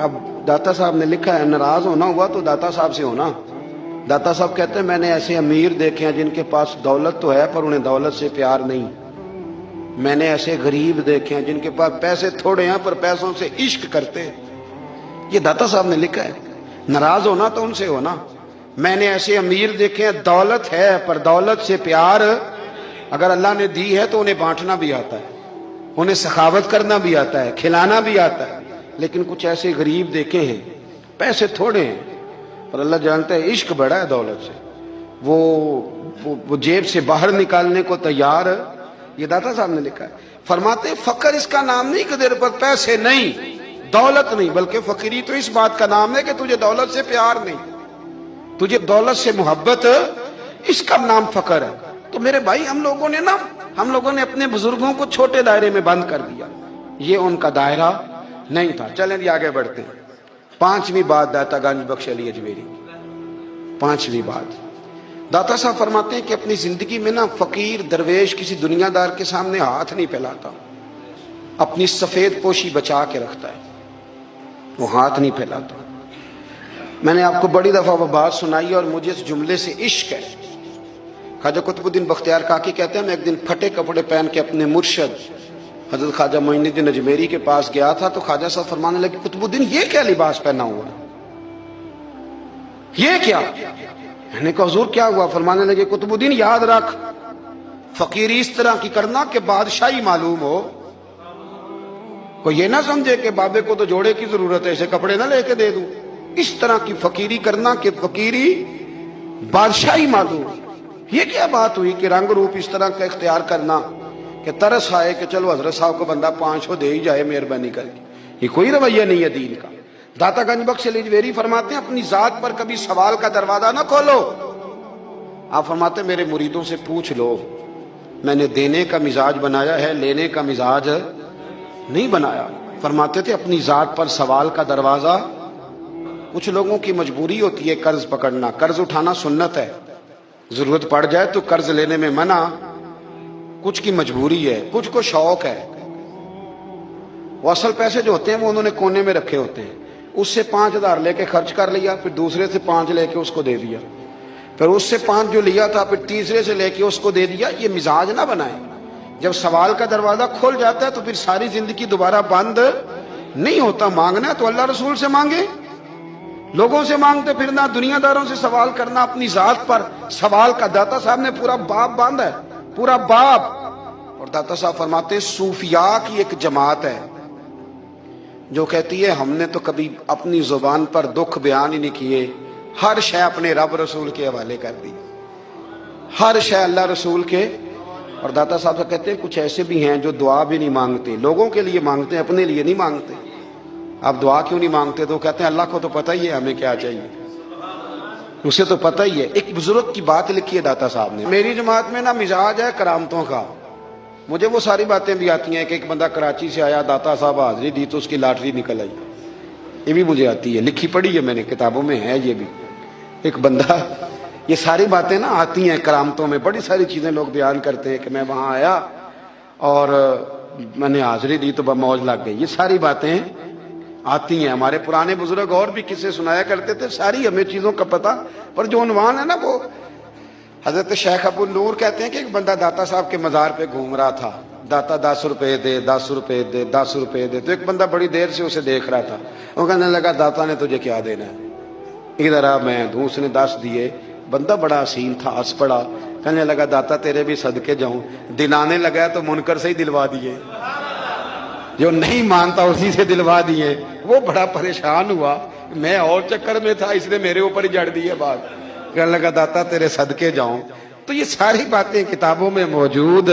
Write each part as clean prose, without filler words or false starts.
اب داتا صاحب نے لکھا ہے ناراض ہونا ہوا تو داتا صاحب سے ہونا. داتا صاحب کہتے ہیں میں نے ایسے امیر دیکھے ہیں جن کے پاس دولت تو ہے پر انہیں دولت سے پیار نہیں. میں نے ایسے غریب دیکھے ہیں جن کے پاس پیسے تھوڑے ہیں پر پیسوں سے عشق کرتے ہیں. یہ داتا صاحب نے لکھا ہے. ناراض ہونا تو ان سے ہونا. میں نے ایسے امیر دیکھے ہیں دولت ہے پر دولت سے پیار, اگر اللہ نے دی ہے تو انہیں بانٹنا بھی آتا ہے, انہیں سخاوت کرنا بھی آتا ہے, کھلانا بھی آتا ہے. لیکن کچھ ایسے غریب دیکھے ہیں پیسے تھوڑے ہیں پر اللہ جانتا ہے عشق بڑا ہے دولت سے, وہ جیب سے باہر نکالنے کو تیار. یہ داتا صاحب نے لکھا ہے. فرماتے ہیں فقر اس کا نام نہیں کہ تیرے پر پیسے نہیں, دولت نہیں, بلکہ فقیری تو اس بات کا نام ہے کہ تجھے دولت سے پیار نہیں, تجھے دولت سے محبت, اس کا نام فقر ہے. تو میرے بھائی ہم لوگوں نے اپنے بزرگوں کو چھوٹے دائرے میں بند کر دیا. یہ ان کا دائرہ نہیں تھا. چلیں جی آگے بڑھتے ہیں. 5ویں بات داتا گنج بخش علی اجمیری. 5ویں بات داتا صاحب فرماتے ہیں کہ اپنی زندگی میں نا فقیر درویش کسی دنیا دار کے سامنے ہاتھ نہیں پھیلاتا, اپنی سفید پوشی بچا کے رکھتا ہے, وہ ہاتھ نہیں پھیلاتا. میں نے آپ کو بڑی دفعہ وہ بات سنائی اور مجھے اس جملے سے عشق ہے. خواجہ قطب الدین بختیار کاکی کہتے ہیں میں ایک دن پھٹے کپڑے پہن کے اپنے مرشد حضرت خواجہ معین الدین اجمیری کے پاس گیا تھا تو خواجہ صاحب فرمانے لگے قطب الدین یہ کیا لباس پہنا ہوا ہے, یہ کیا؟ میں نے کہا حضور کیا ہوا؟ فرمانے لگے قطب الدین یاد رکھ فقیری اس طرح کی کرنا کہ بادشاہی معلوم ہو. کوئی یہ نہ سمجھے کہ بابے کو تو جوڑے کی ضرورت ہے اسے کپڑے نہ لے کے دے دوں. اس طرح کی فقیری کرنا کہ فقیری بادشاہی معلوم. یہ کیا بات ہوئی کہ رنگ روپ اس طرح کا اختیار کرنا کہ ترس آئے کہ چلو حضرت صاحب کو بندہ 500 دے ہی جائے مہربانی کر کے. یہ کوئی رویہ نہیں ہے دین کا. داتا گنج بخش علی اجمیری فرماتے ہیں اپنی ذات پر کبھی سوال کا دروازہ نہ کھولو. آپ فرماتے ہیں میرے مریدوں سے پوچھ لو, میں نے دینے کا مزاج بنایا ہے, لینے کا مزاج نہیں بنایا. فرماتے تھے اپنی ذات پر سوال کا دروازہ. کچھ لوگوں کی مجبوری ہوتی ہے قرض پکڑنا, قرض اٹھانا سنت ہے, ضرورت پڑ جائے تو قرض لینے میں منع. کچھ کی مجبوری ہے, کچھ کو شوق ہے. وہ اصل پیسے جو ہوتے ہیں وہ انہوں نے کونے میں رکھے ہوتے ہیں, اس سے 5000 لے کے خرچ کر لیا, پھر دوسرے سے 5 لے کے اس کو دے دیا, پھر اس سے 5 جو لیا تھا پھر تیسرے سے لے کے اس کو دے دیا. یہ مزاج نہ بنائے. جب سوال کا دروازہ کھل جاتا ہے تو پھر ساری زندگی دوبارہ بند نہیں ہوتا. مانگنا ہے تو اللہ رسول سے مانگے, لوگوں سے مانگتے پھرنا, دنیا داروں سے سوال کرنا, اپنی ذات پر سوال کا. داتا صاحب نے پورا باب باندھا ہے, پورا باب. اور داتا صاحب فرماتے ہیں صوفیاء کی ایک جماعت ہے جو کہتی ہے ہم نے تو کبھی اپنی زبان پر دکھ بیان ہی نہیں کیے, ہر شے اپنے رب رسول کے حوالے کر دی, ہر شے اللہ رسول کے. اور داتا صاحب کہتے ہیں کچھ ایسے بھی ہیں جو دعا بھی نہیں مانگتے, لوگوں کے لیے مانگتے ہیں, اپنے لیے نہیں مانگتے. آپ دعا کیوں نہیں مانگتے؟ تو کہتے ہیں اللہ کو تو پتہ ہی ہے ہمیں کیا چاہیے, اسے تو پتہ ہی ہے. ایک بزرگ کی بات لکھی ہے داتا صاحب نے, میری جماعت میں نا مزاج ہے کرامتوں کا. مجھے وہ ساری باتیں بھی آتی ہیں کہ ایک بندہ کراچی سے آیا, داتا صاحب حاضری دی تو اس کی لاٹری نکل آئی. یہ بھی مجھے آتی ہے, لکھی پڑھی ہے میں نے, کتابوں میں ہے یہ بھی. ایک بندہ, یہ ساری باتیں نا آتی ہیں کرامتوں میں, بڑی ساری چیزیں لوگ بیان کرتے ہیں کہ میں وہاں آیا اور میں نے حاضری دی تو موج لگ گئی. یہ ساری باتیں آتی ہیں. ہمارے پرانے بزرگ اور بھی قصے سنایا کرتے تھے, ساری ہمیں چیزوں کا پتہ. پر جو عنوان ہے نا وہ حضرت شیخ ابو النور کہتے ہیں کہ ایک بندہ داتا صاحب کے مزار پہ گھوم رہا تھا. داتا 10 روپے دے, 10 روپے دے, 10 روپے دے. تو ایک بندہ بڑی دیر سے اسے دیکھ رہا تھا. وہ کہنے لگا داتا نے تجھے کیا دینا ہے, ادھر آ میں دوں. اس نے 10 دیے. بندہ بڑا حسین تھا, ہنس پڑا, کہنے لگا داتا تیرے بھی صدقے جاؤں. دلانے لگا تو منکر سے ہی دلوا دیے, جو نہیں مانتا اسی سے دلوا دیے. وہ بڑا پریشان ہوا, میں اور چکر میں تھا, اس نے میرے اوپر ہی جڑ دی ہے بات. کہنے لگا داتا تیرے صدقے جاؤں. تو یہ ساری باتیں کتابوں میں موجود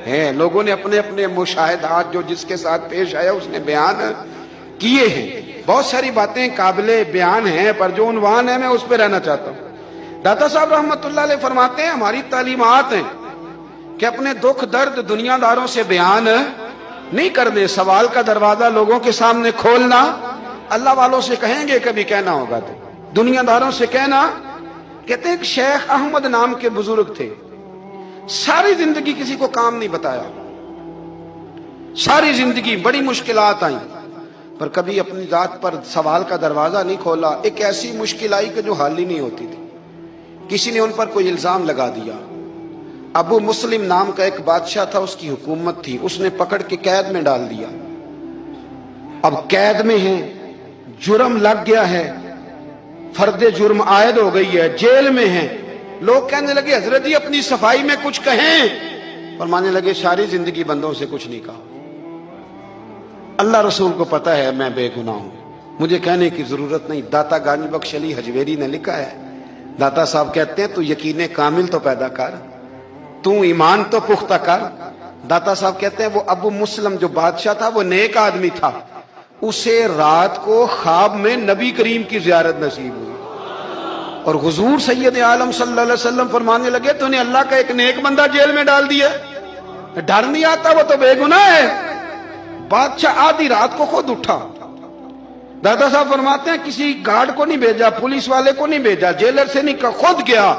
ہیں. لوگوں نے اپنے اپنے مشاہدات جو جس کے ساتھ پیش آیا اس نے بیان کیے ہیں. بہت ساری باتیں قابل بیان ہیں, پر جو عنوان ہے میں اس پہ رہنا چاہتا ہوں. داتا صاحب رحمت اللہ علیہ فرماتے ہیں ہماری تعلیمات ہیں کہ اپنے دکھ درد دنیا داروں سے بیان نہیں کرنے, سوال کا دروازہ لوگوں کے سامنے کھولنا. اللہ والوں سے کہیں گے کبھی کہنا ہوگا تو دنیا داروں سے کہنا. کہتے ہیں کہ شیخ احمد نام کے بزرگ تھے, ساری زندگی کسی کو کام نہیں بتایا, ساری زندگی بڑی مشکلات آئیں, اور کبھی اپنی ذات پر سوال کا دروازہ نہیں کھولا. ایک ایسی مشکل آئی کہ جو حل ہی نہیں ہوتی تھی. کسی نے ان پر کوئی الزام لگا دیا. ابو مسلم نام کا ایک بادشاہ تھا, اس کی حکومت تھی, اس نے پکڑ کے قید میں ڈال دیا. اب قید میں ہیں, جرم لگ گیا ہے, فرد جرم عائد ہو گئی ہے, جیل میں ہیں. لوگ کہنے لگے حضرت جی اپنی صفائی میں کچھ کہیں. فرمانے لگے ساری زندگی بندوں سے کچھ نہیں کہا, اللہ رسول کو پتا ہے میں بے گناہ ہوں, مجھے کہنے کی ضرورت نہیں. داتا گانی بخش علی حجویری نے لکھا ہے, داتا صاحب کہتے ہیں تو یقین کامل تو پیدا کر, تو ایمان تو پختہ کر. داتا صاحب کہتے ہیں وہ ابو مسلم جو بادشاہ تھا وہ نیک آدمی تھا, اسے رات کو خواب میں نبی کریم کی زیارت نصیب ہوئی اور حضور سید عالم صلی اللہ علیہ وسلم فرمانے لگے تو نے اللہ کا ایک نیک بندہ جیل میں ڈال دیا, ڈر نہیں آتا, وہ تو بے گناہ ہے. بادشاہ آدھی رات کو خود اٹھا. دادا صاحب فرماتے ہیں کسی گارڈ کو نہیں بھیجا, پولیس والے کو نہیں بھیجا, جیلر سے نہیں کہا, خود گیا,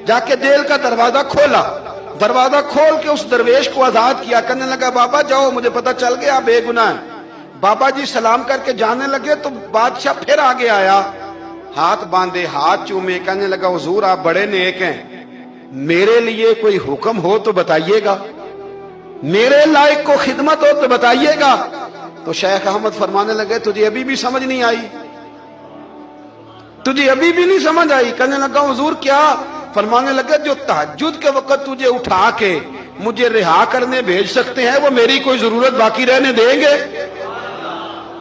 جا کے جیل کا دروازہ کھولا. دروازہ کھول کے اس درویش کو آزاد کیا. کہنے لگا بابا جاؤ, مجھے پتا چل گیا بے گناہ ہے. بابا جی سلام کر کے جانے لگے تو بادشاہ پھر آگے آیا, ہاتھ باندھے, ہاتھ چومے, کہنے لگا حضور آپ بڑے نیک ہیں, میرے لیے کوئی حکم ہو تو بتائیے گا, میرے لائق کو خدمت ہو تو بتائیے گا. تو شیخ احمد فرمانے لگے تجھے ابھی بھی سمجھ نہیں آئی, تجھے ابھی بھی نہیں سمجھ آئی. کہنے لگا حضور کیا؟ فرمانے لگے جو تہجد کے وقت تجھے اٹھا کے مجھے رہا کرنے بھیج سکتے ہیں وہ میری کوئی ضرورت باقی رہنے دیں گے؟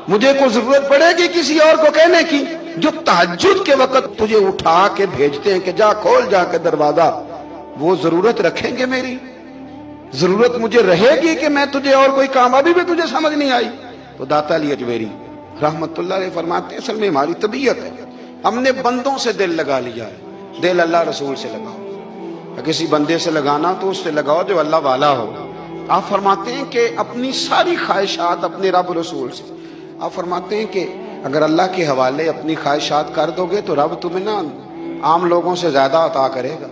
مجھے کوئی ضرورت پڑے گی کسی اور کو کہنے کی؟ جو تہجد کے وقت تجھے اٹھا کے بھیجتے ہیں کہ جا کھول جا کے دروازہ, وہ ضرورت رکھیں گے میری؟ ضرورت مجھے رہے گی کہ میں تجھے اور کوئی کام؟ ابھی بھی تجھے سمجھ نہیں آئی. تو داتا علی اجمیری رحمت اللہ علیہ فرماتے ہیں اصل میں ہماری طبیعت ہے, ہم نے بندوں سے دل لگا لیا ہے. دل اللہ رسول سے لگاؤ, کسی بندے سے لگانا تو اس سے لگاؤ جو اللہ والا ہو. آپ فرماتے ہیں کہ اپنی ساری خواہشات اپنے رب رسول سے, آپ فرماتے ہیں کہ اگر اللہ کے حوالے اپنی خواہشات کر دو گے تو رب تمہیں نا عام لوگوں سے زیادہ عطا کرے گا.